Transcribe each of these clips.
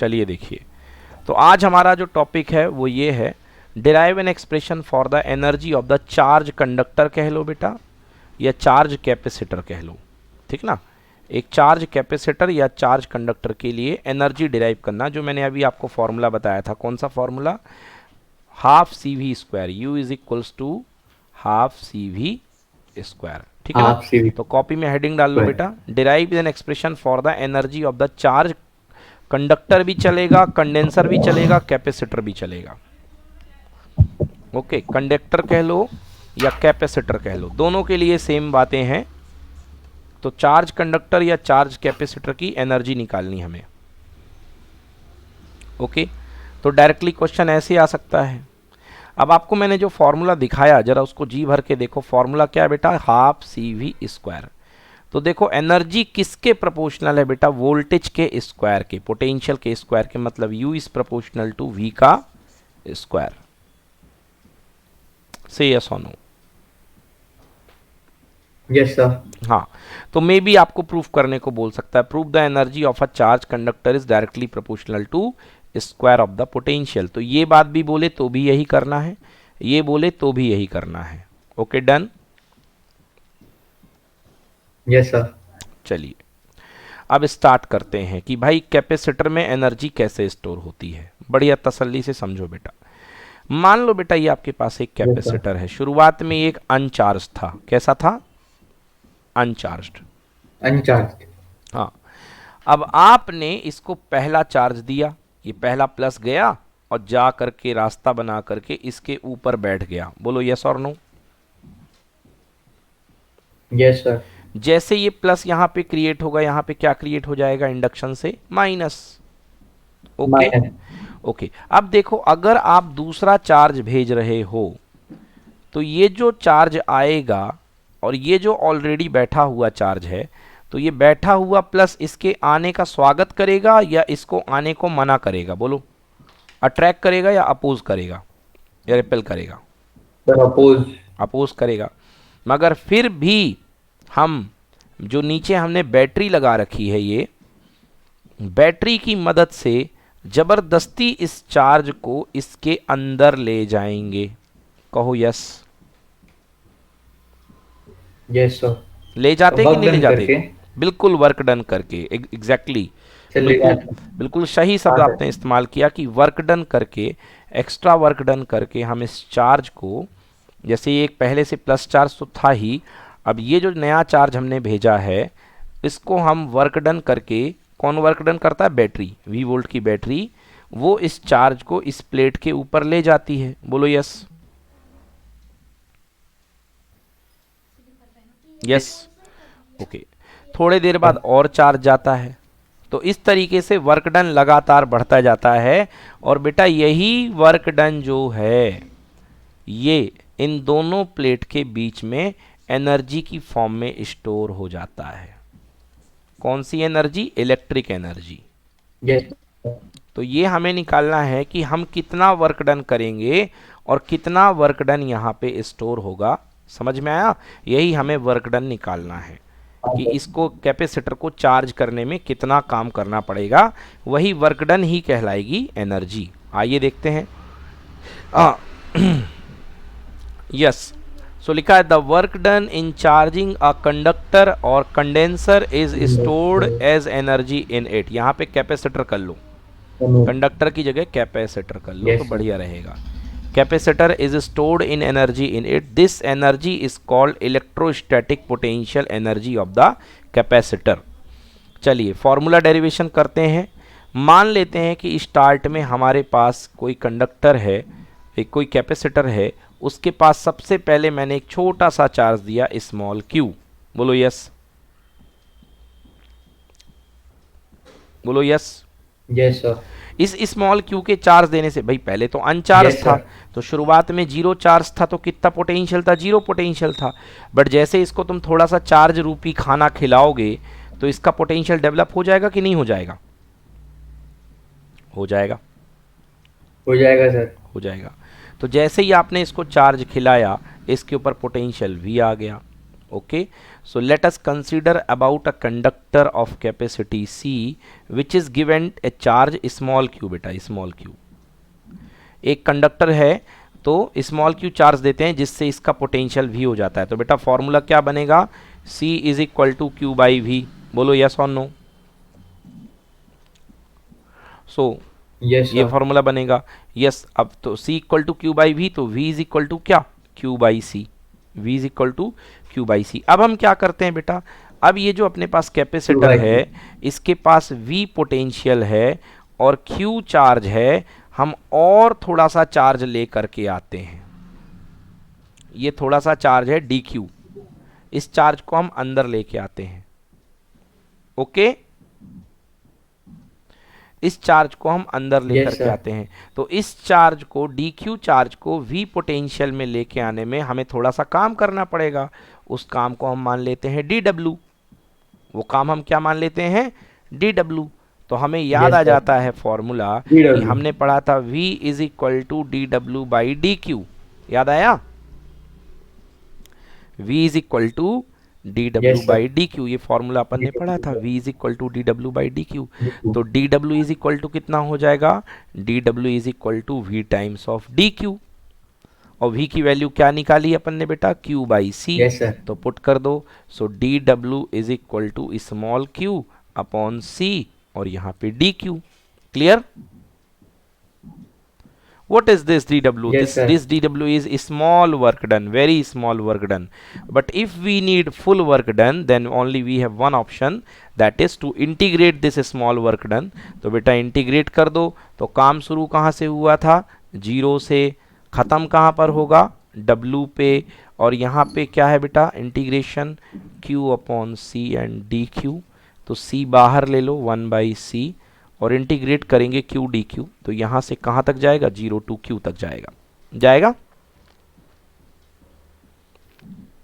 चलिए देखिए, तो आज हमारा जो टॉपिक है वो ये है, derive an expression for the energy of the charge conductor कह लो बेटा, या चार्ज कैपेसिटर कह लो, ठीक ना। एक चार्ज कैपेसिटर या चार्ज कंडक्टर के लिए एनर्जी डिराइव करना, जो मैंने अभी आपको फॉर्मूला बताया था, कौन सा formula, half C V square, U is equals to half C V square, ठीक है ना। हाफ सी तो कॉपी में हेडिंग डाल लो बेटा, derive an expression for the energy of the charge conductor भी चलेगा, कंडेंसर भी चलेगा, कैपेसिटर भी चलेगा। ओके, कंडक्टर कह लो या कैपेसिटर कह लो, दोनों के लिए सेम बातें हैं। तो चार्ज कंडक्टर या चार्ज कैपेसिटर की एनर्जी निकालनी हमें। ओके, तो डायरेक्टली क्वेश्चन ऐसे आ सकता है। अब आपको मैंने जो फॉर्मूला दिखाया, जरा उसको जी भर के देखो। फॉर्मूला क्या है बेटा, हाफ सी वी स्क्वायर। तो देखो एनर्जी किसके प्रोपोर्शनल है बेटा, वोल्टेज के स्क्वायर के, पोटेंशियल के स्क्वायर के, मतलब U is proportional to V का स्क्वायर। से यस और नो? Yes sir. हाँ, तो मे बी आपको प्रूफ करने को बोल सकता है, proof the energy of a charge conductor is directly proportional to square of the potential. तो ये बात भी बोले तो भी यही करना है, ये बोले तो भी यही करना है। Okay done. Yes sir. चलिए अब स्टार्ट करते हैं कि भाई कैपेसिटर में एनर्जी कैसे स्टोर होती है। बढ़िया तसल्ली से समझो बेटा। मान लो बेटा ये आपके पास एक कैपेसिटर है, शुरुआत में एक अनचार्ज था। कैसा था? अनचार्ज्ड। अनचार्ज। हाँ, अब आपने इसको पहला चार्ज दिया, ये पहला प्लस गया और जा करके रास्ता बना करके इसके ऊपर बैठ गया। बोलो यस और नो? Yes sir. जैसे ये प्लस यहाँ पे क्रिएट होगा, यहाँ पे क्या क्रिएट हो जाएगा इंडक्शन से? माइनस। Okay minus. ओके, अब देखो अगर आप दूसरा चार्ज भेज रहे हो तो ये जो चार्ज आएगा और ये जो ऑलरेडी बैठा हुआ चार्ज है, तो ये बैठा हुआ प्लस इसके आने का स्वागत करेगा या इसको आने को मना करेगा? बोलो, अट्रैक्ट करेगा या अपोज करेगा या रिपेल करेगा? Sir oppose. अपोज करेगा। मगर फिर भी हम जो नीचे हमने बैटरी लगा रखी है, ये बैटरी की मदद से जबरदस्ती इस चार्ज को इसके अंदर ले जाएंगे। कहो यस। Yes sir. ले जाते कि वर्क नहीं ले डन जाते? करके बिल्कुल वर्क डन करके, एग्जैक्टली चले बिल्कुल जाते। बिल्कुल सही शब्द हाँ आपने सर। इस्तेमाल किया कि वर्क डन करके, एक्स्ट्रा वर्क डन करके हम इस चार्ज को, जैसे ये एक पहले से प्लस चार्ज तो था ही, अब ये जो नया चार्ज हमने भेजा है इसको हम वर्क डन करके, कौन वर्क डन करता है? बैटरी, V वोल्ट की बैटरी, वो इस चार्ज को इस प्लेट के ऊपर ले जाती है। बोलो यस। यस। ओके, थोड़े देर बाद और चार्ज जाता है, तो इस तरीके से वर्क डन लगातार बढ़ता जाता है। और बेटा यही वर्क डन जो है ये इन दोनों प्लेट के बीच में एनर्जी की फॉर्म में स्टोर हो जाता है। कौन सी एनर्जी? Electric energy. यस। तो ये हमें निकालना है कि हम कितना वर्क डन करेंगे और कितना वर्क डन यहाँ पे स्टोर होगा। समझ में आया? यही हमें वर्क डन निकालना है कि इसको, कैपेसिटर को चार्ज करने में कितना काम करना पड़ेगा, वही वर्क डन ही कहलाएगी एनर्जी। आइए देखते हैं। यस, सो लिखा है the work done in charging a conductor और condenser is stored as energy in it. यहाँ पे कैपेसिटर कर लो, कंडक्टर की जगह कैपेसिटर कर लो तो यस बढ़िया रहेगा। Capacitor is stored in energy in it, this energy is called electrostatic potential energy of the capacitor. चलिए फॉर्मूला डेरिवेशन करते हैं। मान लेते हैं कि स्टार्ट में हमारे पास कोई कंडक्टर है, एक कोई कैपेसिटर है, उसके पास सबसे पहले मैंने एक छोटा सा चार्ज दिया, स्मॉल q। बोलो यस। बोलो यस। Yes sir. इस स्मॉल q के चार्ज देने से, भाई पहले तो अनचार्ज यस था, सर। तो शुरुआत में जीरो चार्ज था, तो कितना पोटेंशियल था? जीरो पोटेंशियल था। बट जैसे इसको तुम थोड़ा सा चार्ज रूपी खाना खिलाओगे तो इसका पोटेंशियल डेवलप हो जाएगा कि नहीं हो जाएगा? हो जाएगा। हो जाएगा सर। हो जाएगा। तो जैसे ही आपने इसको चार्ज खिलाया, इसके ऊपर पोटेंशियल V आ गया। Okay, so let us consider about a conductor of capacity C which is given a charge small q बेटा, small q। एक कंडक्टर है तो स्मॉल q चार्ज देते हैं जिससे इसका पोटेंशियल v हो जाता है। तो बेटा फॉर्मूला क्या बनेगा, C is equal to Q by V. बोलो यस और नो। सो Yes, ये sir. फॉर्मूला बनेगा। यस, अब तो C equal to Q by V, तो V इज इक्वल टू क्या, Q by C. V is equal to Q by C. अब हम क्या करते हैं बेटा, अब ये जो अपने पास कैपेसिटर Q/Q. है इसके पास V पोटेंशियल है और Q चार्ज है, हम और थोड़ा सा चार्ज ले करके आते हैं। ये थोड़ा सा चार्ज है dq, इस चार्ज को हम अंदर लेके आते हैं। ओके, इस चार्ज को हम अंदर लेकर Yes, के sir. आते हैं। तो इस चार्ज को, dq चार्ज को v पोटेंशियल में लेके आने में हमें थोड़ा सा काम करना पड़ेगा। उस काम को हम मान लेते हैं dw। वो काम हम क्या मान लेते हैं, dw। तो हमें याद Yes, आ sir. जाता है फॉर्मूला कि DW. हमने पढ़ा था v is equal to dw by dq। याद आया, v is equal to D W Yes, sir. By D Q. ये फॉर्मूला अपन ने पढ़ा था, v is equal to D W by D Q. तो D W is equal to कितना हो जाएगा, D W is equal to V times of D Q. और v की वैल्यू क्या निकाली अपन ने बेटा, q by C. Yes, sir. तो पुट कर दो। So D W is equal to small q upon c और यहाँ पे D Q. Clear? What is this dw? Yes, sir. This dw is small work done, very small work done. But if we need full work done, then only we have one option, that is to integrate this small work done. तो बेटा integrate कर दो, तो काम शुरू कहाँ से हुआ था, जीरो से, ख़त्म कहाँ पर होगा, w पे। और यहाँ पे क्या है बेटा, integration q upon C and D Q. तो c बाहर ले लो, 1 बाई सी, और इंटीग्रेट करेंगे q डी क्यू। तो यहाँ से कहाँ तक जाएगा, 0 टू q तक जाएगा। जाएगा,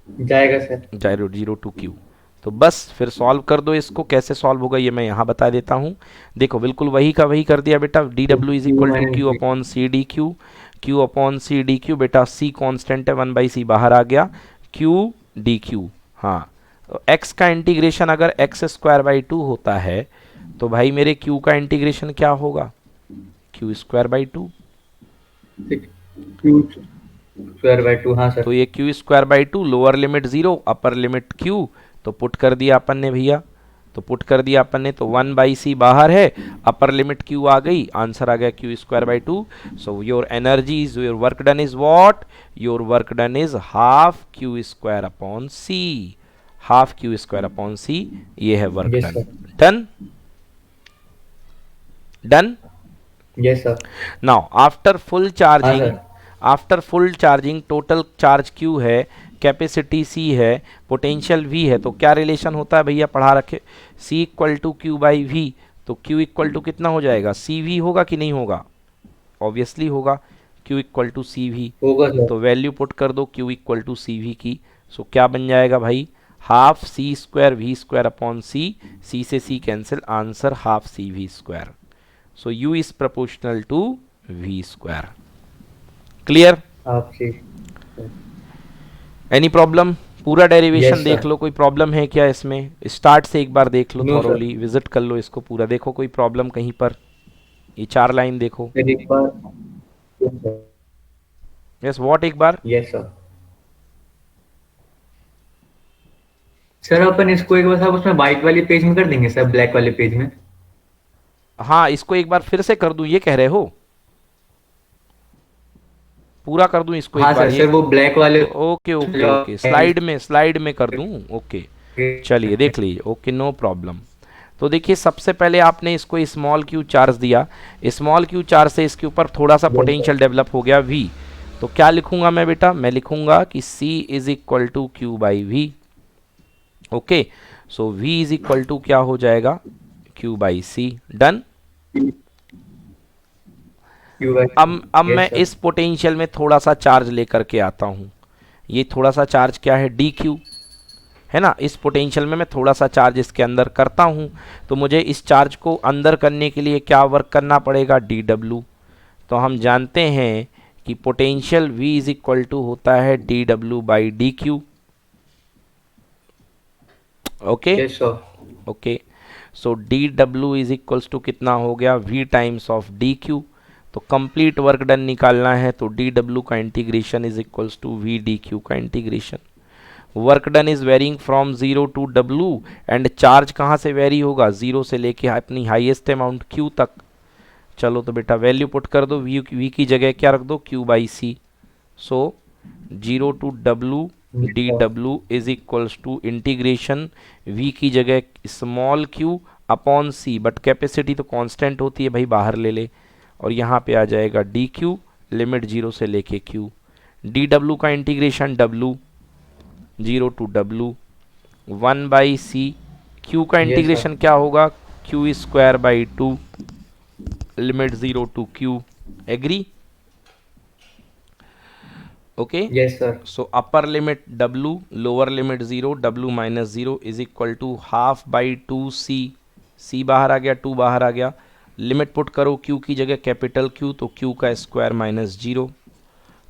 जाएगा सर। जाएगा 0 टू q। तो बस फिर सॉल्व कर दो इसको। कैसे सॉल्व होगा ये मैं यहाँ बता देता हूँ। देखो बिल्कुल वही का वही कर दिया बेटा। D W is equal to Q upon C D Q, Q upon C D Q. बेटा c कांस्टेंट है, 1 बाई सी बाहर आ गया, q डी क्यू। हाँ, तो x का इंटीग्रेशन अगर एक्स स्क्वायर बाई 2 होता है तो भाई मेरे q का इंटीग्रेशन क्या होगा, q square by 2। Q square by 2, हाँ सर। तो ये q square by 2, lower limit 0 upper limit q। तो पुट कर दिया अपन ने भैया, तो पुट कर दिया अपन ने। तो 1 बाई सी बाहर है, अपर लिमिट q आ गई, आंसर आ गया q square by 2। So your energy is, your work done is what, your work done is half q square upon c, half q square upon c। ये है work Yes, done. sir. Done, done. Yes sir. Now after full charging, हाँ, sir. after full charging total charge Q है, capacity C है, potential V है। तो क्या relation होता है भैया, पढ़ा रखे, C equal to Q by V. तो Q इक्वल टू कितना हो जाएगा, CV होगा कि नहीं होगा, ऑब्वियसली होगा, Q इक्वल टू CV। होगा सर। तो वैल्यू पुट कर दो Q इक्वल टू CV की। सो क्या बन जाएगा भाई, half C square V square upon C, C से C cancel, answer half CV square. So u is proportional to v square. Clear? आपसे Any problem? पूरा डेरिवेशन Yes, देख sir. लो, कोई प्रॉब्लम है क्या इसमें, स्टार्ट से एक बार देख लो, No, sir. थॉरोली विजिट कर लो इसको पूरा, देखो कोई प्रॉब्लम कहीं पर, ये 4 लाइन देखो। सर एक बार। Yes sir. यस व्हाट, एक बार। Yes sir. सर अपन इसको एक बार साहब उसमें व्हाइट वाले पेज में कर देंगे सर, ब्लैक वाले पेज में। हाँ, इसको एक बार फिर से कर दूं, ये कह रहे हो, पूरा कर दूं इसको हाँ एक बार सर, ये। सर वो ब्लैक वाले। ओके ओके ओके, स्लाइड में कर दूं, ओके। चलिए देख लीजिए, ओके नो प्रॉब्लम। तो देखिए सबसे पहले आपने इसको स्मॉल क्यू चार्ज दिया, स्मॉल क्यू चार्ज से इसके ऊपर थोड़ा सा पोटेंशियल डेवलप हो गया V। तो क्या लिखूंगा मैं बेटा, मैं लिखूंगा कि C is equal to Q by V. Okay, so V is equal to क्या हो जाएगा, क्यू बाई सी। डन। अब मैं इस पोटेंशियल में थोड़ा सा चार्ज लेकर के आता हूँ। ये थोड़ा सा चार्ज क्या है, डी क्यू है ना। इस पोटेंशियल में मैं थोड़ा सा चार्ज इसके अंदर करता हूँ। तो मुझे इस चार्ज को अंदर करने के लिए क्या वर्क करना पड़ेगा, डी डब्ल्यू। तो हम जानते हैं कि potential V is equal to होता है D W by D Q. Okay yes sir. Okay. So D W is equals to कितना हो गया, V times of D Q. तो कंप्लीट वर्क डन निकालना है तो डी डब्ल्यू का integration is equals to V D Q का integration. Work done is varying from zero to W, and charge कहाँ से वेरी होगा, जीरो से लेके अपनी हाईएस्ट अमाउंट क्यू तक। चलो तो बेटा वैल्यू पुट कर दो, वी की जगह क्या रख दो, Q by C. So zero to W yes D sir. W is equals to integration V की जगह small Q upon C, but capacity तो कांस्टेंट होती है भाई, बाहर ले ले, और यहाँ पे आ जाएगा डी क्यू, लिमिट जीरो से लेके क्यू। डी डब्ल्यू का integration W, zero to W, one by C. Q का यस सर। इंटीग्रेशन क्या होगा, Q square by two, limit zero to Q. Agree? Okay. Yes sir. So upper limit w, lower limit 0, w minus zero is equal to half by two C. C बाहर आ गया, to बाहर आ गया, limit put करो q की जगह capital Q, तो q का स्क्वायर माइनस जीरो।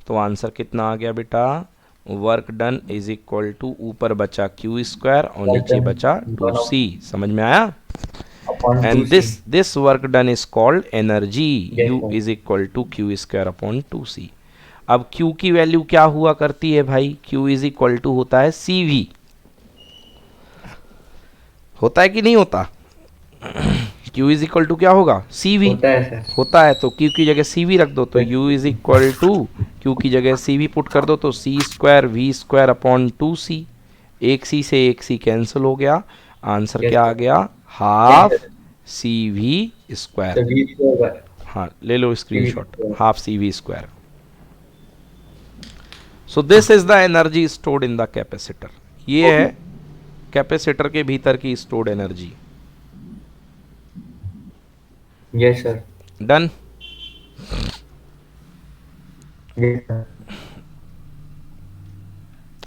तो आंसर कितना आ गया बेटा, work done is equal to ऊपर बचा क्यू स्क्वायर और नीचे बचा टू सी। समझ में आया? Upon two and C. This work done is called energy, yes U sir. Is equal to Q square upon two C. अब Q की वैल्यू क्या हुआ करती है भाई, Q इज इक्वल टू होता है CV। होता है कि नहीं होता? Q इज इक्वल टू क्या होगा, CV। होता है सर। होता है, तो Q की जगह CV रख दो, तो U is equal to Q की जगह CV पुट कर दो, तो C square V square upon two C. एक सी से एक सी कैंसिल हो गया, आंसर यस क्या आ सर। गया, half C V square. Sir V square. हाँ ले लो V screenshot, square. Half C V square. So this is the energy stored in the capacitor. ये है कैपेसिटर के भीतर की stored energy. Yes sir. Done? Yes sir.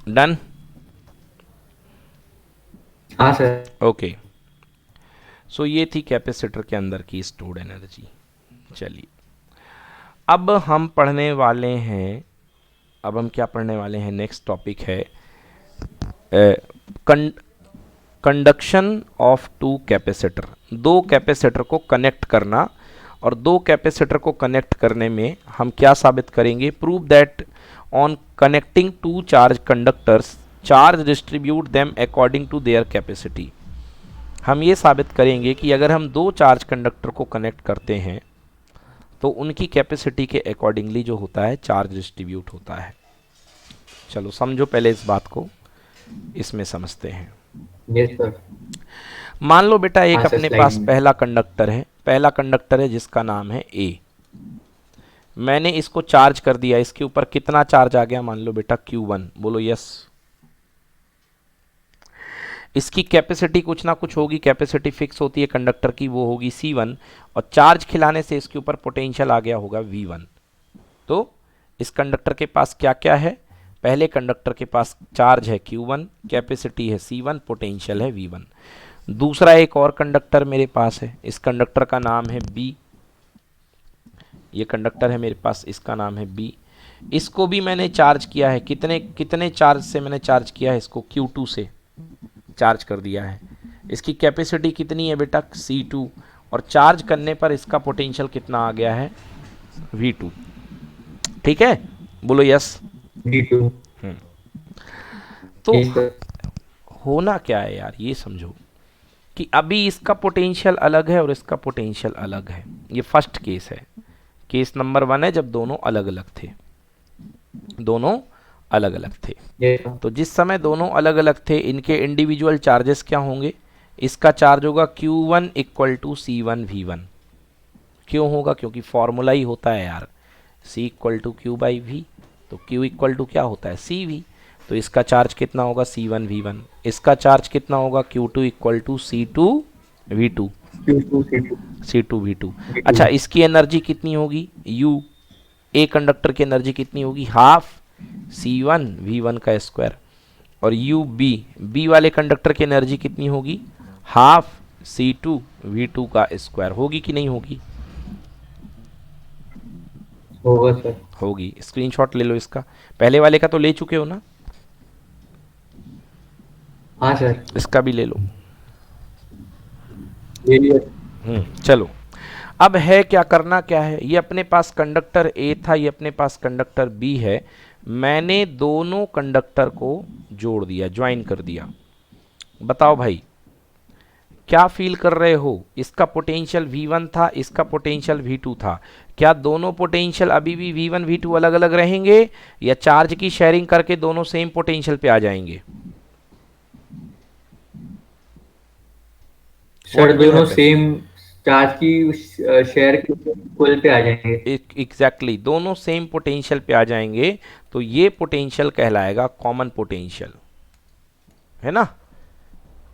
Done? हाँ sir. Okay. So ये थी कैपेसिटर के अंदर की स्टोर्ड एनर्जी। चलिए अब हम पढ़ने वाले हैं, अब हम क्या पढ़ने वाले हैं, नेक्स्ट टॉपिक है कंडक्शन ऑफ टू कैपेसिटर। दो कैपेसिटर को कनेक्ट करना, और दो कैपेसिटर को कनेक्ट करने में हम क्या साबित करेंगे, prove that on connecting two charge conductors charge distribute them according to their capacity. हम ये साबित करेंगे कि अगर हम दो चार्ज कंडक्टर को कनेक्ट करते हैं तो उनकी कैपेसिटी के अकॉर्डिंगली जो होता है चार्ज डिस्ट्रीब्यूट होता है। चलो समझो पहले इस बात को, इसमें समझते हैं। Yes sir. मान लो बेटा एक हाँ सर, अपने स्लाइड पास में। पहला कंडक्टर है, पहला कंडक्टर है जिसका नाम है A। मैंने इसको चार्ज कर दिया, इसके ऊपर कितना चार्ज आ गया, मान लो बेटा Q1, बोलो यस। इसकी कैपेसिटी कुछ ना कुछ होगी, कैपेसिटी फिक्स होती है कंडक्टर की, वो होगी C1, और चार्ज खिलाने से इसके ऊपर पोटेंशियल आ गया होगा V1। तो इस कंडक्टर के पास क्या क्या है, पहले कंडक्टर के पास चार्ज है Q1, कैपेसिटी है C1, पोटेंशियल है V1। दूसरा एक और कंडक्टर मेरे पास है, इस कंडक्टर का नाम है B। ये कंडक्टर है मेरे पास, इसका नाम है B। इसको भी मैंने चार्ज किया है, कितने कितने चार्ज से मैंने चार्ज किया है इसको, Q2 से चार्ज कर दिया है। इसकी कैपेसिटी कितनी है बेटा, C2, और चार्ज करने पर इसका पोटेंशियल कितना आ गया है, V2। ठीक है, बोलो यस। V2। तो यस सर। होना क्या है यार, ये समझो कि अभी इसका पोटेंशियल अलग है और इसका पोटेंशियल अलग है। ये फर्स्ट केस है, केस नंबर 1 है जब दोनों अलग अलग थे, दोनों अलग अलग थे। Yes sir. तो जिस समय दोनों अलग अलग थे इनके इंडिविजुअल चार्जेस क्या होंगे, इसका चार्ज होगा Q1 equal to C1 V1। क्यों होगा, क्योंकि फॉर्मूला ही होता है यार, C equal to Q by V, तो Q इक्वल टू क्या होता है CV। तो इसका चार्ज कितना होगा C1 V1, इसका चार्ज कितना होगा Q2 equal to C2 V2, Q2 C2 C2 V2। V2। अच्छा इसकी एनर्जी कितनी होगी, U, ए कंडक्टर की एनर्जी कितनी होगी, हाफ C1 V1 का स्क्वायर, और यू बी वाले कंडक्टर की एनर्जी कितनी होगी, हाफ C2 V2 का स्क्वायर। होगी कि नहीं होगी, होगा सर। होगी। स्क्रीनशॉट ले लो इसका, पहले वाले का तो ले चुके हो ना। हाँ सर, इसका भी ले लो। ये लिया। चलो, अब है क्या, करना क्या है, ये अपने पास कंडक्टर ए था, ये अपने पास कंडक्टर बी है। मैंने दोनों कंडक्टर को जोड़ दिया, ज्वाइन कर दिया। बताओ भाई, क्या फील कर रहे हो, इसका पोटेंशियल V1 था, इसका पोटेंशियल V2 था। क्या दोनों पोटेंशियल अभी भी V1 V2 अलग अलग रहेंगे, या चार्ज की शेयरिंग करके दोनों सेम पोटेंशियल पे आ जाएंगे? सर व्हाट विल दोनों हैपन? सेम चार्ज की शेयर के पुल पे आ जाएंगे। एग्जैक्टली, दोनों सेम पोटेंशियल पे आ जाएंगे। तो ये पोटेंशियल कहलाएगा कॉमन पोटेंशियल, है ना।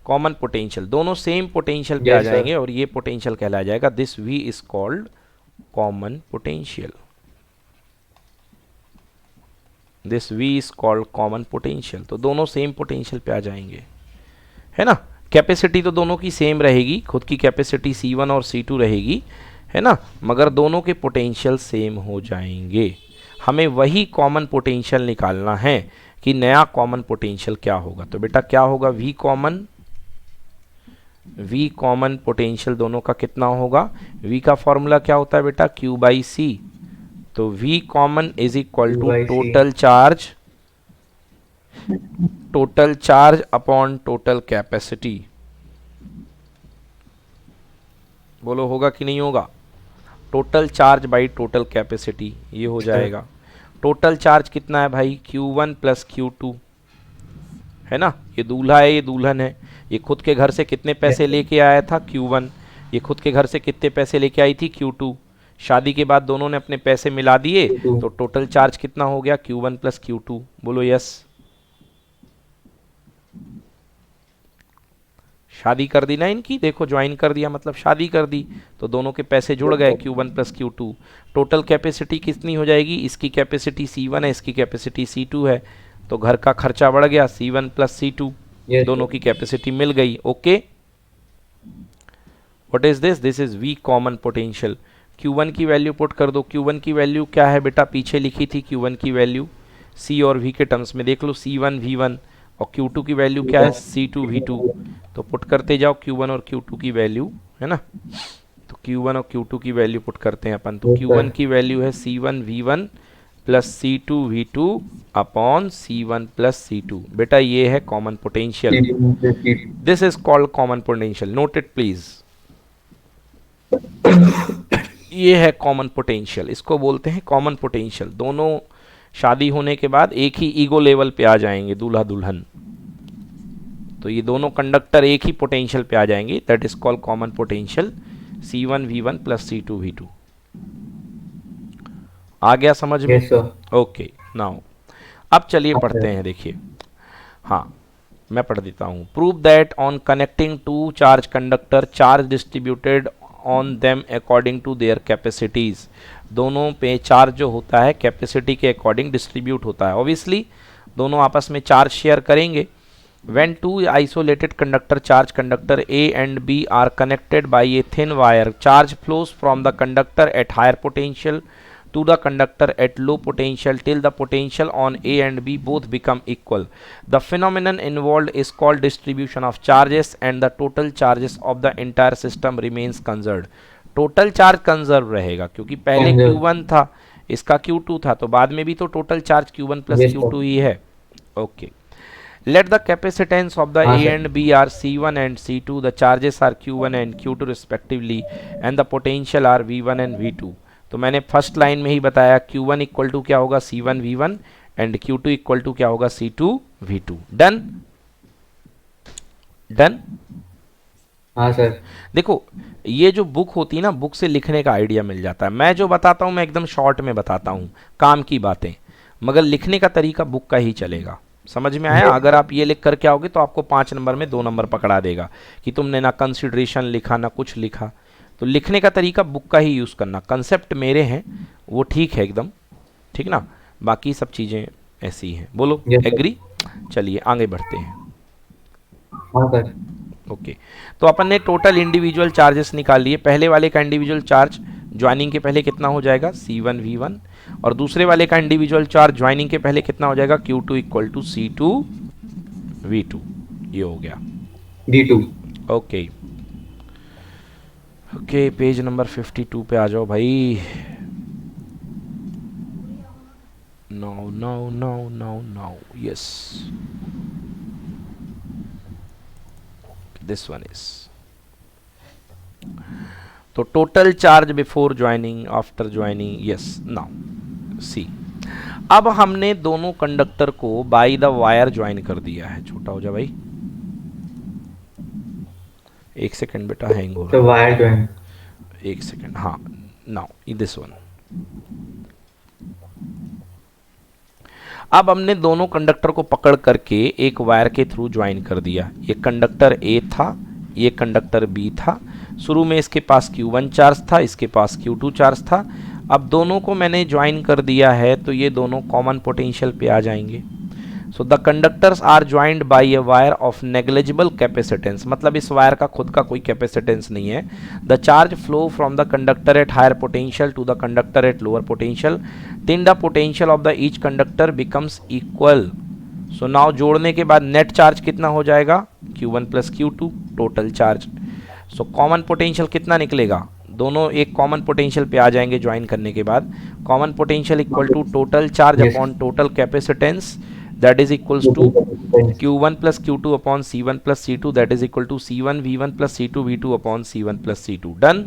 कॉमन पोटेंशियल, दोनों सेम पोटेंशियल पे आ यस सर। जाएंगे और ये पोटेंशियल कहलाया जाएगा, this V is called common potential. This V is called common potential. तो दोनों सेम पोटेंशियल पे आ जाएंगे, है ना। कैपेसिटी तो दोनों की सेम रहेगी, खुद की कैपेसिटी C1 और C2 रहेगी, है ना, मगर दोनों के पोटेंशियल सेम हो जाएंगे। हमें वही कॉमन पोटेंशियल निकालना है कि नया कॉमन पोटेंशियल क्या होगा। तो बेटा क्या होगा, V कॉमन पोटेंशियल दोनों का कितना होगा। V का फॉर्मूला क्या होता है बेटा, Q/C। तो V common is equal to QC। Total charge upon total capacity. बोलो होगा कि नहीं होगा, total charge by total capacity, ये हो जाएगा। टोटल चार्ज कितना है भाई, Q1 प्लस Q2, है ना। ये दूल्हा है, ये दुल्हन है। ये खुद के घर से कितने पैसे लेके आया था, Q1। ये खुद के घर से कितने पैसे लेके आई थी, Q2। शादी के बाद दोनों ने अपने पैसे मिला दिए, तो टोटल चार्ज कितना हो गया, Q1 प्लस Q2। बोलो यस। शादी कर दी ना इनकी, देखो ज्वाइन कर दिया मतलब शादी कर दी, तो दोनों के पैसे जुड़ गए, Q1 plus Q2। Total capacity कितनी हो जाएगी, इसकी कैपेसिटी C1 है, इसकी कैपेसिटी C2 है, तो घर का खर्चा बढ़ गया, C1 प्लस C2, दोनों की कैपेसिटी मिल गई। Okay, what is this, this is V common potential. Q1 की वैल्यू पुट कर दो। Q1 की वैल्यू क्या है बेटा, पीछे लिखी थी Q1 की वैल्यू, C और V के टर्म्स में देख लो, C1 V1, और Q2 की वैल्यू क्या है, C2 V2। तो पुट करते जाओ Q1 और Q2 की वैल्यू, है ना। तो Q1 और Q2 की वैल्यू पुट करते हैं अपन। तो Q1 की वैल्यू है C1 V1 plus C2 V2 upon C1 plus C2। बेटा ये है common potential, this is called common potential, note it please. ये है कॉमन पोटेंशियल, इसको बोलते हैं कॉमन पोटेंशियल। दोनों शादी होने के बाद एक ही ईगो लेवल पे आ जाएंगे, दूल्हा दुल्हन। तो ये दोनों कंडक्टर एक ही पोटेंशियल पे आ जाएंगे, that is called common potential, C1 V1 plus C2 V2। आ गया समझ में? Yes sir. ओके, नाउ अब चलिए पढ़ते हैं, देखिए। हाँ, मैं पढ़ देता हूँ। Prove that on connecting two charge conductor, charge distributed on them according to their capacities. दोनों पे चार्ज जो होता है कैपेसिटी के अकॉर्डिंग डिस्ट्रीब्यूट होता है। ऑब्वियसली दोनों आपस में चार्ज शेयर करेंगे। When two isolated conductor charge conductor A and B are connected by a thin wire, charge flows from the conductor at higher potential to the conductor at low potential till the potential on A and B both become equal. The phenomenon involved is called distribution of charges and the total charges of the entire system remains conserved. Total charge conserve रहेगा क्योंकि पहले Q1 था, इसका Q2 था, तो बाद में भी तो total charge Q1 plus Q2 ही है। Okay, let the capacitance of the A and B are C1 and C2, the charges are Q1 and Q2 respectively and the potential are V1 and V2। तो मैंने first line में ही बताया Q1 equal to क्या होगा, C1 V1 and Q2 equal to क्या होगा, C2 V2। Done done. हाँ sir. देखो ये जो बुक होती है ना, बुक से लिखने का आइडिया मिल जाता है। मैं जो बताता हूँ मैं एकदम शॉर्ट में बताता हूँ, काम की बातें, मगर लिखने का तरीका बुक का ही चलेगा। समझ में आया? अगर आप ये लिख करके आओगे तो आपको 5 नंबर में 2 नंबर पकड़ा देगा कि तुमने ना कंसिडरेशन लिखा ना कुछ लिखा। तो लिखने का तरीका बुक का ही यूज़ करना। कंसेप्ट मेरे हैं वो ठीक है एकदम, ठीक ना, बाकी सब चीज़ें ऐसी हैं। बोलो एग्री? चलिए आगे बढ़ते हैं। हाँ सर। ओके, तो अपन ने टोटल इंडिविजुअल चार्जेस निकाल लिए। पहले वाले का इंडिविजुअल चार्ज ज्वाइनिंग के पहले कितना हो जाएगा, C1 V1, और दूसरे वाले का इंडिविजुअल चार्ज ज्वाइनिंग के पहले कितना हो जाएगा, Q2 equal to C2 V2। ये हो गया। D2। Okay okay, page number 52 पे आ जाओ भाई। Now now now now now, yes, this one is. तो total charge before joining, after joining, yes. Now see, अब हमने दोनों कंडक्टर को बाय द वायर ज्वाइन कर दिया है। छोटा हो जा भाई, एक सेकंड बेटा, हैंग हो रहा तो वायर ज्वाइन। है, एक सेकंड। हाँ, नाउ दिस वन। अब हमने दोनों कंडक्टर को पकड़ करके एक वायर के थ्रू ज्वाइन कर दिया। ये कंडक्टर ए था, ये कंडक्टर बी था। शुरू में इसके पास Q1 चार्ज था, इसके पास Q2 चार्ज था। अब दोनों को मैंने ज्वाइन कर दिया है, तो ये दोनों कॉमन पोटेंशियल पे आ जाएंगे। So the conductors are joined by a wire of negligible capacitance, मतलब इस वायर का खुद का कोई कैपेसिटेंस नहीं है। The charge flow from the conductor at higher potential to the conductor at lower potential, then the potential of the each conductor becomes equal. So now जोड़ने के बाद नेट चार्ज कितना हो जाएगा, Q1 plus Q2 total charge. So common potential कितना निकलेगा, दोनों एक कॉमन पोटेंशियल पे आ जाएंगे ज्वाइन करने के बाद। Common potential equal to total charge Yes. Upon total capacitance, that is equals to Q1 plus Q2 upon C1 plus C2, that is equal to C1 V1 plus C2 V2 upon C1 plus C2। Done,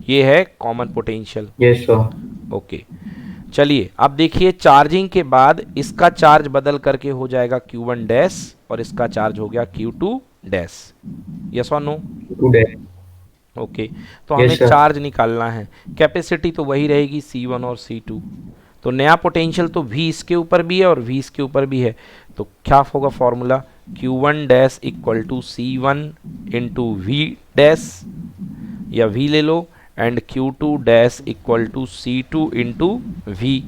ये है common potential. Yes sir. Okay, चलिए अब देखिए, charging के बाद इसका charge बदल करके हो जाएगा Q1 डैश और इसका चार्ज हो गया Q2 डैश। यस और नो? ओके, तो हमें Yes, sir. चार्ज निकालना है। कैपेसिटी तो वही रहेगी C1 और C2। तो नया पोटेंशियल तो V इसके ऊपर भी है और V इसके ऊपर भी है। तो क्या होगा formula, Q1 dash equal to C1 into V dash, या V ले लो, and Q2 dash equal to C2 into V।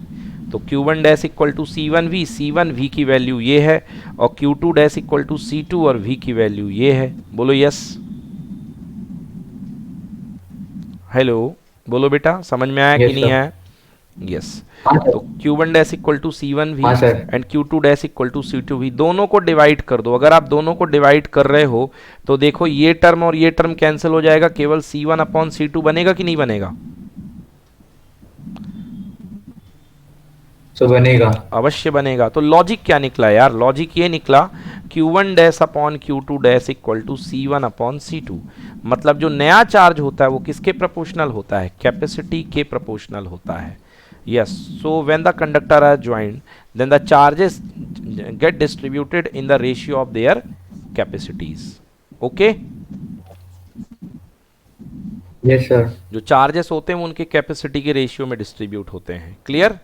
तो Q1 dash equal to C1V, C1V की वैल्यू ये है, और Q2 dash equal to C2 और V की वैल्यू ये है। बोलो यस। हेलो, बोलो बेटा, समझ में आया कि नहीं आया? यस। तो Q1 dash equal to C1V हाँ सर। And Q2 dash equal to C2V, दोनों को डिवाइड कर दो। अगर आप दोनों को डिवाइड कर रहे हो तो देखो ये टर्म और ये टर्म कैंसिल हो जाएगा, केवल C1 अपॉन C2 बनेगा कि नहीं बनेगा? तो बनेगा, अवश्य बनेगा। तो लॉजिक क्या निकला यार, लॉजिक ये निकला Q1 dash upon Q2 dash equal to C1 upon C2। मतलब जो नया चार्ज होता है वो किसके प्रोपोर्शनल होता है, कैपेसिटी के प्रोपोर्शनल होता है। yes, so when the conductor are joined, then the charges get distributed in the ratio of their capacities। okay, yes sir. जो चार्जेस होते हैं वो उनके कैपेसिटी के रेशियो में डिस्ट्रीब्यूट होते हैं। Clear?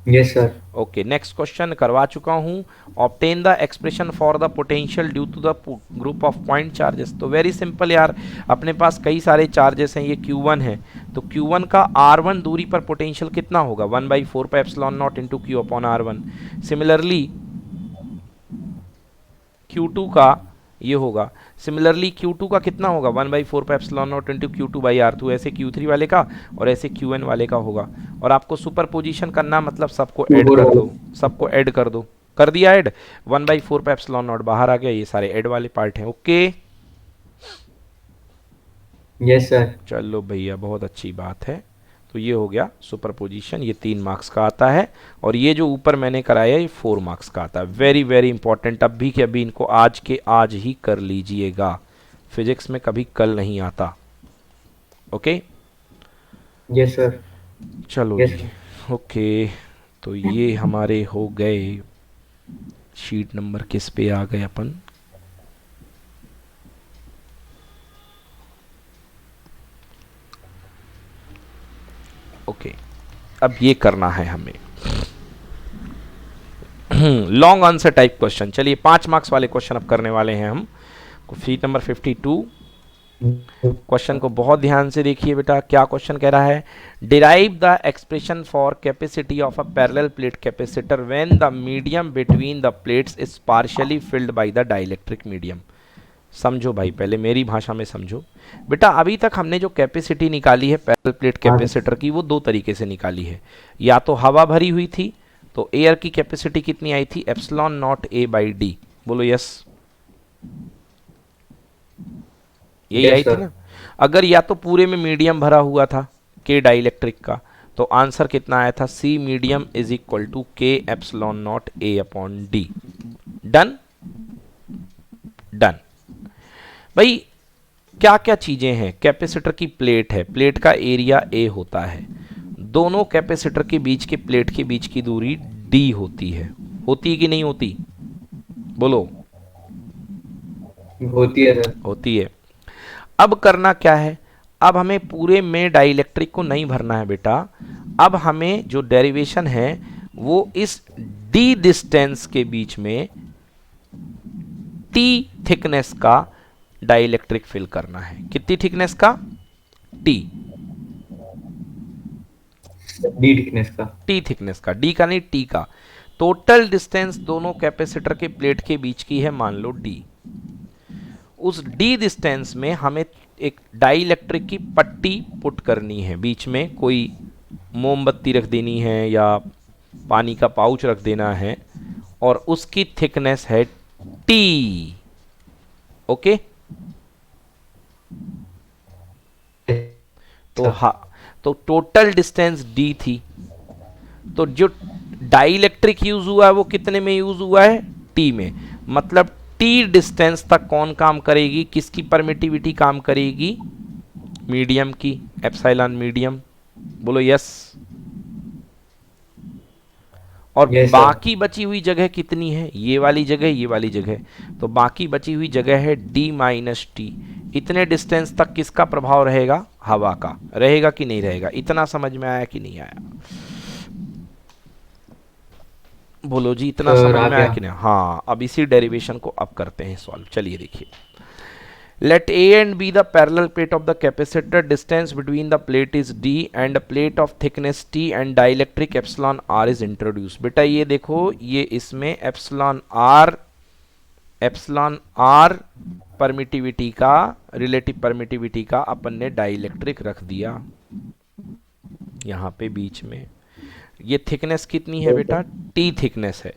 Yes sir. Okay, next question करवा चुका हूँ। Obtain the expression for the potential due to the group of point charges. तो वेरी सिंपल यार, अपने पास कई सारे चार्जेस हैं, ये Q1 है, तो Q1 का R1 दूरी पर पोटेंशियल कितना होगा, 1/4 pi epsilon not into Q upon R1। Similarly Q2 का ये होगा, सिमिलरली Q2 का कितना होगा, 1/4 pi epsilon not into Q2 by R2। ऐसे Q3 वाले का और ऐसे Qn वाले का होगा। और आपको सुपर पोजिशन करना, मतलब सबको ऐड कर दो, सबको ऐड कर दो। कर दिया ऐड, 1/4 पाई एप्सिलॉन नॉट बाहर आ गया, ये सारे ऐड वाले पार्ट हैं। Okay, yes sir. चलो भैया, बहुत अच्छी बात है। तो ये हो गया सुपर पोजिशन, ये 3 मार्क्स का आता है, और ये जो ऊपर मैंने कराया ये 4 मार्क्स का आता है। वेरी वेरी इंपॉर्टेंट, अभी के अभी इनको आज के आज ही कर लीजिएगा, फिजिक्स में कभी कल नहीं आता। Okay, yes sir. चलो Yes, जी। ओके, तो ये हमारे हो गए, शीट नंबर किस पे आ गए अपन, ओके, अब ये करना है हमें लॉन्ग आंसर टाइप क्वेश्चन। चलिए 5 मार्क्स वाले क्वेश्चन अब करने वाले हैं हम। शीट नंबर 52, क्वेश्चन को बहुत ध्यान से देखिए बेटा। क्या क्वेश्चन कह रहा है, derive the expression for capacity of a parallel plate capacitor when the medium between the plates is partially filled by the dielectric medium. समझो भाई, पहले मेरी भाषा में समझो बेटा। अभी तक हमने जो कैपेसिटी निकाली है पैरेलल प्लेट कैपेसिटर की, वो 2 तरीके से निकाली है। या तो हवा भरी हुई थी तो एयर की कैपेसिटी कितनी आई थी, epsilon naught A by D, बोलो यस, यही आई यस थी सर। ना। अगर या तो पूरे में मीडियम भरा हुआ था के डाइलेक्ट्रिक का, तो आंसर कितना आया था, सी मीडियम इज इक्वल टू के एप्सिलॉन नॉट ए अपॉन डी। डन, डन भाई। क्या क्या चीजें हैं, कैपेसिटर की प्लेट है, प्लेट का एरिया ए होता है, दोनों कैपेसिटर के बीच के प्लेट के बीच की दूरी डी होती है कि नहीं होती, बोलो। होती है सर। होती है। अब करना क्या है, अब हमें पूरे में डाइलेक्ट्रिक को नहीं भरना है बेटा, अब हमें जो डेरिवेशन है वो इस डी डिस्टेंस के बीच में टी थिकनेस का डाइलेक्ट्रिक फिल करना है। कितनी थिकनेस का, टी, डी थिकनेस का। टी थिकनेस का, डी का नहीं टी का। टोटल डिस्टेंस दोनों कैपेसिटर के प्लेट के बीच की है, मान लो डी। उस डी डिस्टेंस में हमें एक डाइलेक्ट्रिक की पट्टी पुट करनी है, बीच में कोई मोमबत्ती रख देनी है या पानी का पाउच रख देना है, और उसकी थिकनेस है टी। ओके, तो तो टोटल डिस्टेंस डी थी, तो जो डाइलेक्ट्रिक यूज हुआ है वो कितने में यूज हुआ है, टी में। मतलब टी डिस्टेंस तक कौन काम करेगी, किसकी परमिटिविटी काम करेगी, मीडियम की, एप्सिलॉन मीडियम, बोलो यस। और Yes, sir. बाकी बची हुई जगह कितनी है, ये वाली जगह, ये वाली जगह, तो बाकी बची हुई जगह है डी माइनस टी। इतने डिस्टेंस तक किसका प्रभाव रहेगा, हवा का रहेगा कि नहीं रहेगा, इतना समझ में आया कि नहीं आया, बोलो जी, इतना सर, समझ आ में आया गया। कि नहीं। हाँ, अब इसी डेरिवेशन को अब करते हैं सॉल्व, चलिए देखिए। Let A and B the parallel plate of the capacitor, distance between the plate is D and a plate of thickness T and dielectric epsilon R is introduced। बेटा ये देखो, ये इसमें एप्सिलॉन R परमिटिविटी का, relative permittivity का अपन ने dielectric रख दिया यहाँ पे बीच में। ये थिकनेस कितनी है बेटा, T थिकनेस है,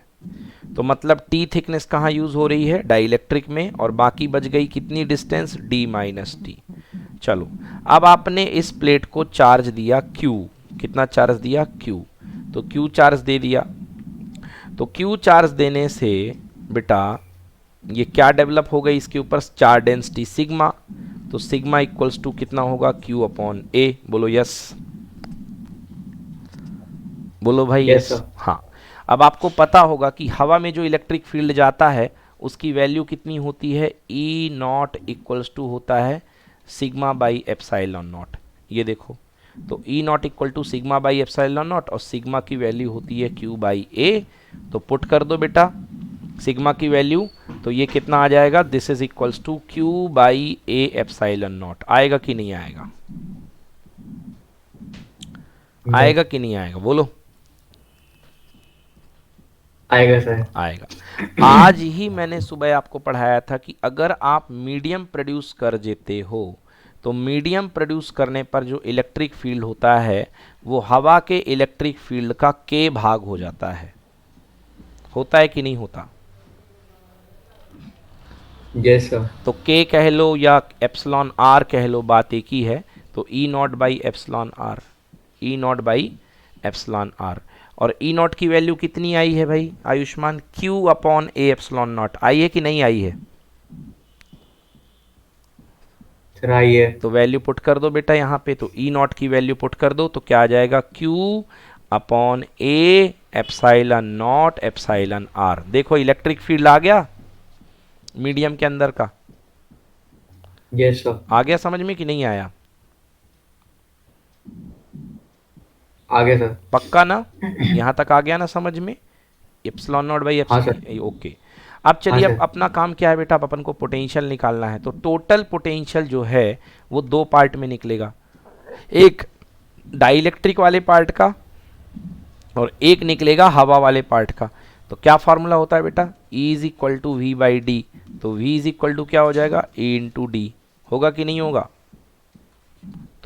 तो मतलब टी थिकनेस कहाँ यूज हो रही है, डाइलेक्ट्रिक में, और बाकी बच गई कितनी डिस्टेंस, डी माइनस टी। चलो, अब आपने इस प्लेट को चार्ज दिया Q, कितना चार्ज दिया Q, तो Q चार्ज दे दिया, तो Q चार्ज देने से बेटा ये क्या डेवलप हो गई, इसके ऊपर चार्ज डेंसिटी सिग्मा, तो सिग्मा इक्वल्स टू कितना होगा, Q अपॉन A, बोलो यस, बोलो भाई Yes, यस। sir. हाँ, अब आपको पता होगा कि हवा में जो इलेक्ट्रिक फील्ड जाता है उसकी वैल्यू कितनी होती है, ई नॉट इक्वल्स टू होता है सिग्मा बाई एप्सिलॉन नॉट। ये देखो, तो E naught equal to sigma by epsilon naught, और सिग्मा की वैल्यू होती है क्यू बाई ए। तो पुट कर दो बेटा सिग्मा की वैल्यू, तो ये कितना आ जाएगा, this is equals to Q by A epsilon naught. आएगा कि नहीं आएगा, आएगा कि नहीं आएगा, बोलो। आएगा सर। आएगा। आज ही मैंने सुबह आपको पढ़ाया था कि अगर आप मीडियम प्रोड्यूस कर देते हो, तो मीडियम प्रोड्यूस करने पर जो इलेक्ट्रिक फील्ड होता है वो हवा के इलेक्ट्रिक फील्ड का के भाग हो जाता है। होता है कि नहीं होता, यस सर। तो के कह लो या एप्सिलॉन आर कह लो, बात एक ही है। तो E naught by epsilon R, E naught by epsilon R. और ई नॉट की वैल्यू कितनी आई है भाई Ayushman, Q upon A epsilon naught. आई है कि नहीं आई है, सर आई है। तो वैल्यू पुट कर दो बेटा यहाँ पे, तो ई नॉट की वैल्यू पुट कर दो, तो क्या आ जाएगा, Q upon A epsilon naught epsilon R. देखो इलेक्ट्रिक फील्ड आ गया मीडियम के अंदर का, यस सर। आ गया समझ में कि नहीं आया, आ गया सर। पक्का ना, यहाँ तक आ गया ना समझ में, एप्सिलॉन नॉट बाई हाँ एप्सिलॉन, ओके। अब चलिए, हाँ अब सर। अपना काम क्या है बेटा, अब अपन को पोटेंशियल निकालना है। तो टोटल पोटेंशियल जो है वो दो पार्ट में निकलेगा, एक डाइलेक्ट्रिक वाले पार्ट का और एक निकलेगा हवा वाले पार्ट का। तो क्या फार्मूला होता है बेटा, E is equal to V by D. तो V इज इक्वल टू क्या हो जाएगा, A इंटू डी। होगा कि नहीं होगा,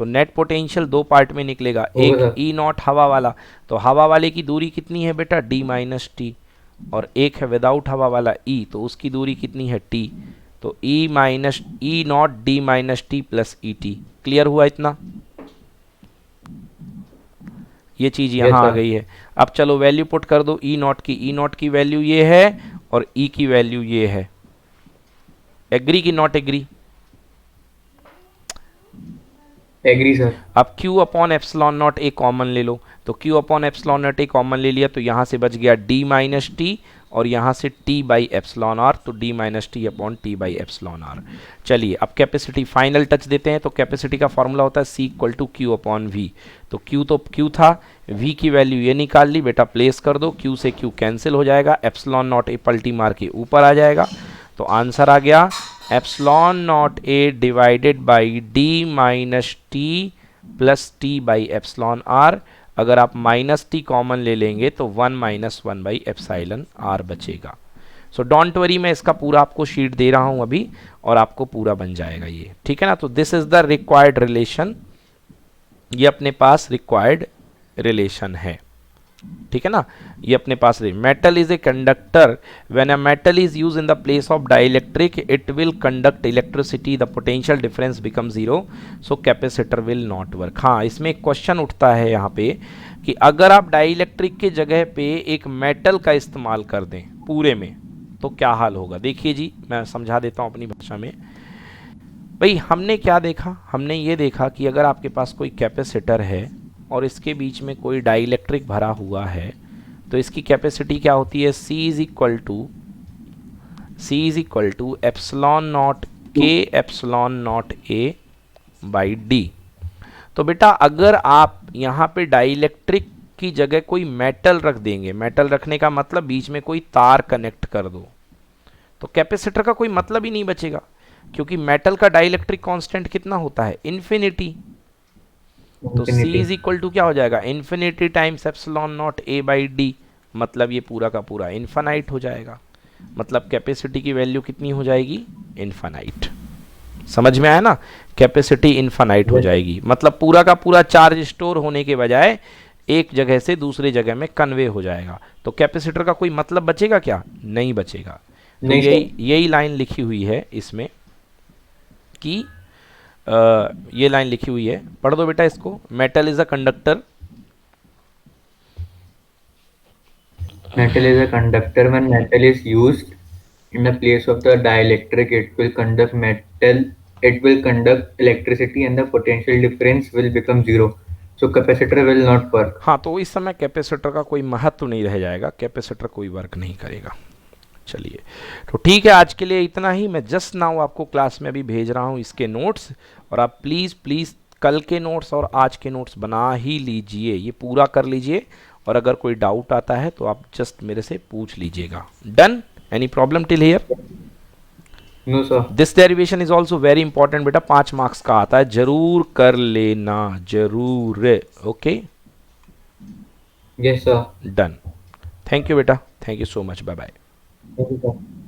तो नेट पोटेंशियल दो पार्ट में निकलेगा, होगा एक सर। ई नॉट हवा वाला, तो हवा वाले की दूरी कितनी है बेटा डी माइनस टी, और एक है विदाउट हवा वाला ई, तो उसकी दूरी कितनी है टी, तो E minus E naught D minus T plus E T. Clear हुआ इतना? ये चीज यस यहाँ आ सर। गई है। अब चलो वैल्यू पुट कर दो ई नॉट की, ई नॉट की वैल्यू ये है और ई की वैल्यू ये है। एग्री की नॉट एग्री? Agree sir. अब Q upon epsilon naught A common ले लो, तो Q upon epsilon naught A common ले लिया, तो यहाँ से बच गया D माइनस टी, और यहाँ से T बाई एप्सिलॉन आर, तो D minus T upon T by epsilon R. चलिए अब कैपेसिटी फाइनल टच देते हैं, तो कैपेसिटी का फॉर्मूला होता है C equal to Q upon V। तो Q तो Q था, V की वैल्यू ये निकाल ली बेटा, प्लेस कर दो, Q से Q कैंसिल हो जाएगा, एप्सिलॉन नॉट ए पलटी मार के ऊपर आ जाएगा, तो आंसर आ गया epsilon naught A divided by D minus T plus T by epsilon R. अगर आप माइनस टी कॉमन ले लेंगे तो 1 माइनस 1 बाई एप्सिलॉन आर बचेगा। सो डोंट वरी, मैं इसका पूरा आपको शीट दे रहा हूं अभी और आपको पूरा बन जाएगा ये, ठीक है ना। तो this is the required relation, ये अपने पास रिक्वायर्ड रिलेशन है, ठीक है ना। ये अपने पास रही, metal is a conductor, when a metal is use in the place of dielectric it will conduct electricity, the potential difference become zero, so capacitor will not work. हाँ, इसमें एक क्वेश्चन उठता है यहाँ पे कि अगर आप डाइलेक्ट्रिक के जगह पे एक मेटल का इस्तेमाल कर दें पूरे में तो क्या हाल होगा। देखिए जी, मैं समझा देता हूँ अपनी भाषा में। भाई हमने क्या देखा, हमने ये देखा कि अगर आपके पास कोई कैपेसिटर है और इसके बीच में कोई डाइलेक्ट्रिक भरा हुआ है, तो इसकी कैपेसिटी क्या होती है, C is equal to epsilon naught के epsilon naught A by D. तो बेटा अगर आप यहाँ पे डाइलेक्ट्रिक की जगह कोई मेटल रख देंगे, मेटल रखने का मतलब बीच में कोई तार कनेक्ट कर दो, तो कैपेसिटर का कोई मतलब ही नहीं बचेगा, क्योंकि मेटल का डाइलेक्ट्रिक कांस्टेंट कितना होता है, इन्फिनिटी। तो C इज इक्वल टू क्या हो जाएगा, infinity times epsilon naught A by D, मतलब ये पूरा का पूरा इन्फानाइट हो जाएगा, मतलब कैपेसिटी की वैल्यू कितनी हो जाएगी, इन्फानाइट। समझ में आया ना, कैपेसिटी इन्फानाइट हो जाएगी, मतलब पूरा का पूरा चार्ज स्टोर होने के बजाय एक जगह से दूसरे जगह में कन्वे हो जाएगा। तो कैपेसिटर का कोई मतलब बचेगा क्या, नहीं बचेगा। तो यही लाइन लिखी हुई है इसमें कि ये लाइन लिखी हुई है, पढ़ दो बेटा इसको। Metal is a conductor, metal is a conductor. When metal is used in the place of the dielectric, it will conduct electricity, and the potential difference will become zero, so capacitor will not work. हाँ, तो इस समय capacitor का कोई महत्व नहीं रह जाएगा, कैपेसिटर कोई वर्क नहीं करेगा। चलिए, तो ठीक है, आज के लिए इतना ही। मैं जस्ट नाउ आपको क्लास में अभी भेज रहा हूँ इसके नोट्स, और आप प्लीज़ प्लीज़ कल के नोट्स और आज के नोट्स बना ही लीजिए, ये पूरा कर लीजिए, और अगर कोई डाउट आता है तो आप जस्ट मेरे से पूछ लीजिएगा। Done? Any problem till here? No sir. This derivation is also very important बेटा, 5 मार्क्स का आता है, जरूर कर लेना, जरूर। Okay, yes sir. Done. Thank you बेटा, thank you so much, bye bye. Thank you sir.